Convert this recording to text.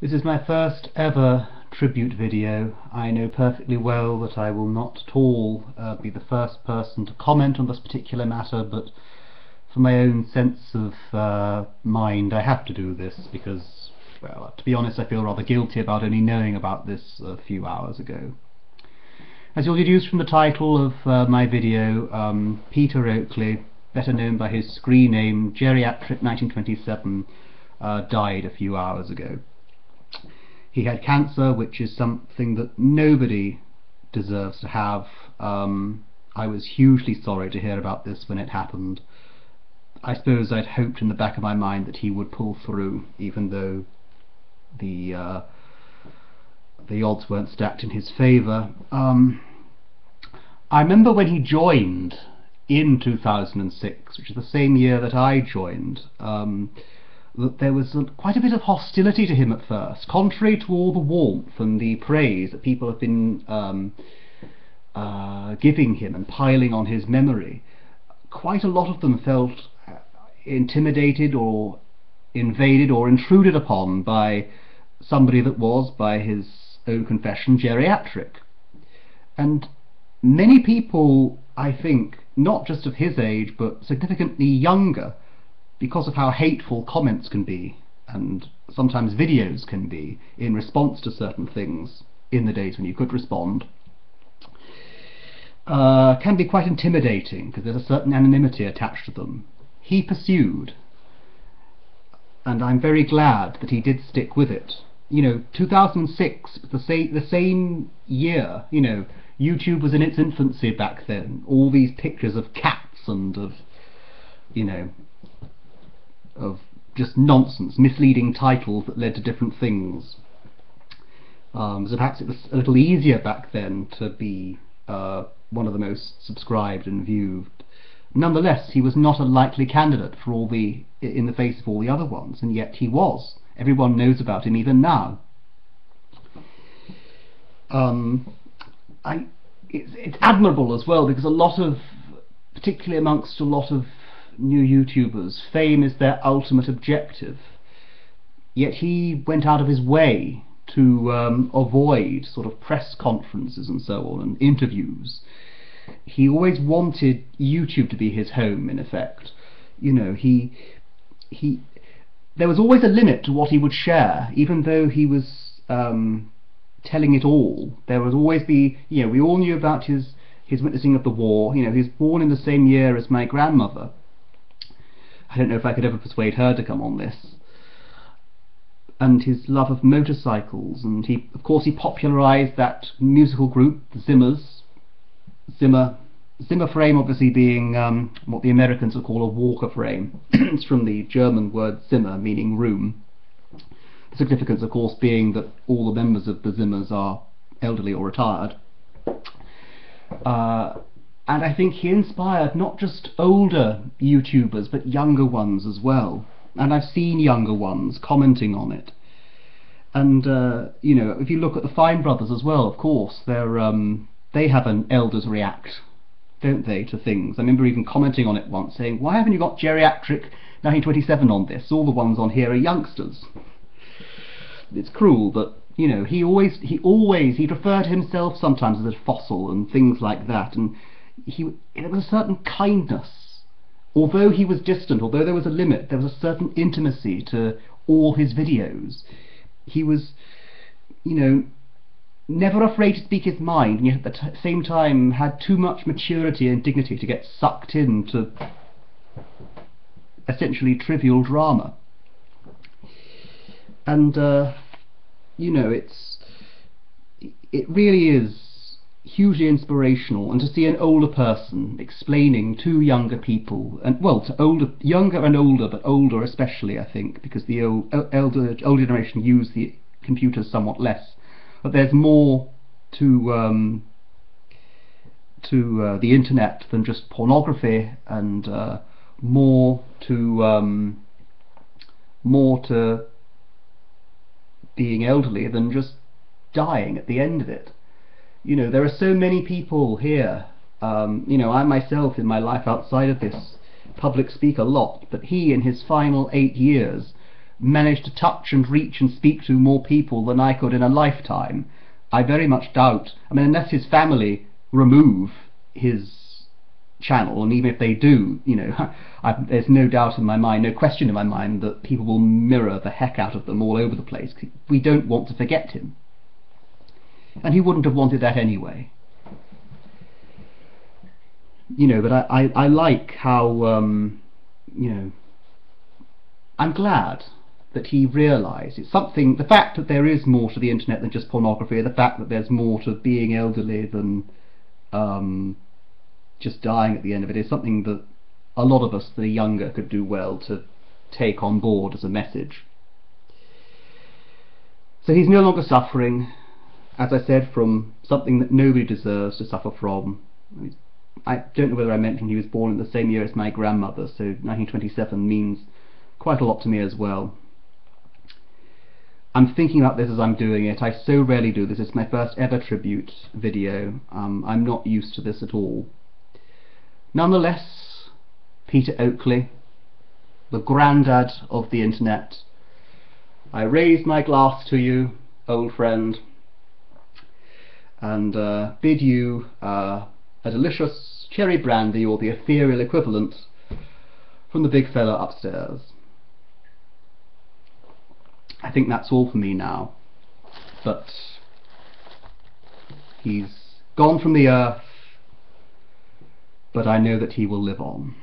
This is my first ever tribute video. I know perfectly well that I will not at all be the first person to comment on this particular matter, but for my own sense of mind I have to do this because, well, to be honest, I feel rather guilty about only knowing about this a few hours ago. As you'll deduce from the title of my video, Peter Oakley, better known by his screen name Geriatric1927, died a few hours ago. He had cancer, which is something that nobody deserves to have. I was hugely sorry to hear about this when it happened. I suppose I'd hoped in the back of my mind that he would pull through, even though the odds weren't stacked in his favour. I remember when he joined in 2006, which is the same year that I joined, that there was quite a bit of hostility to him at first, contrary to all the warmth and the praise that people have been giving him and piling on his memory. Quite a lot of them felt intimidated or invaded or intruded upon by somebody that was, by his own confession, geriatric. And many people, I think, not just of his age but significantly younger, because of how hateful comments can be and sometimes videos can be in response to certain things in the days when you could respond, can be quite intimidating because there's a certain anonymity attached to them. He pursued, and I'm very glad that he did stick with it. 2006, the same year, YouTube was in its infancy back then. All these pictures of cats and of just nonsense, misleading titles that led to different things. So perhaps it was a little easier back then to be one of the most subscribed and viewed. Nonetheless, he was not a likely candidate for in the face of all the other ones, and yet he was. Everyone knows about him even now. It's admirable as well, because particularly amongst a lot of new YouTubers, fame is their ultimate objective. Yet he went out of his way to avoid sort of press conferences and so on, and interviews. He always wanted YouTube to be his home, in effect. There was always a limit to what he would share, even though he was telling it all. There would always be, we all knew about his witnessing of the war. He was born in the same year as my grandmother. I don't know if I could ever persuade her to come on this. And his love of motorcycles, and of course he popularised that musical group, the Zimmers. Zimmer frame obviously being what the Americans would call a Walker frame. It's from the German word Zimmer, meaning room. The significance, of course, being that all the members of the Zimmers are elderly or retired. And I think he inspired not just older YouTubers but younger ones as well. And I've seen younger ones commenting on it. And if you look at the Fine Brothers as well, of course, they have an elders react, don't they, to things. I remember even commenting on it once, saying, "Why haven't you got Geriatric 1927 on this? All the ones on here are youngsters." It's cruel, but he referred to himself sometimes as a fossil and things like that, and there was a certain kindness. Although he was distant, although there was a limit, there was a certain intimacy to all his videos. He was, never afraid to speak his mind, and yet at the same time had too much maturity and dignity to get sucked into essentially trivial drama. And it really is hugely inspirational, and to see an older person explaining to younger people, and well, to younger and older, but older especially, I think, because the older generation use the computers somewhat less. But there's more to the internet than just pornography, and more to being elderly than just dying at the end of it. There are so many people here. I myself, in my life outside of this, public speak a lot, but he, in his final 8 years, managed to touch and reach and speak to more people than I could in a lifetime. I very much doubt, I mean, unless his family remove his channel, and even if they do, you know, there's no doubt in my mind, no question in my mind, that people will mirror the heck out of them all over the place. We don't want to forget him. And he wouldn't have wanted that anyway. You know, but I like how, you know, I'm glad that he realised it's something, the fact that there is more to the internet than just pornography, the fact that there's more to being elderly than just dying at the end of it, is something that a lot of us that are younger could do well to take on board as a message. So he's no longer suffering, as I said, from something that nobody deserves to suffer from. I don't know whether I mentioned he was born in the same year as my grandmother, so 1927 means quite a lot to me as well. I'm thinking about this as I'm doing it. I so rarely do this. It's my first ever tribute video. I'm not used to this at all. Nonetheless, Peter Oakley, the grandad of the internet, I raise my glass to you, old friend, and bid you a delicious cherry brandy, or the ethereal equivalent, from the big fella upstairs. I think that's all for me now, but he's gone from the earth, but I know that he will live on.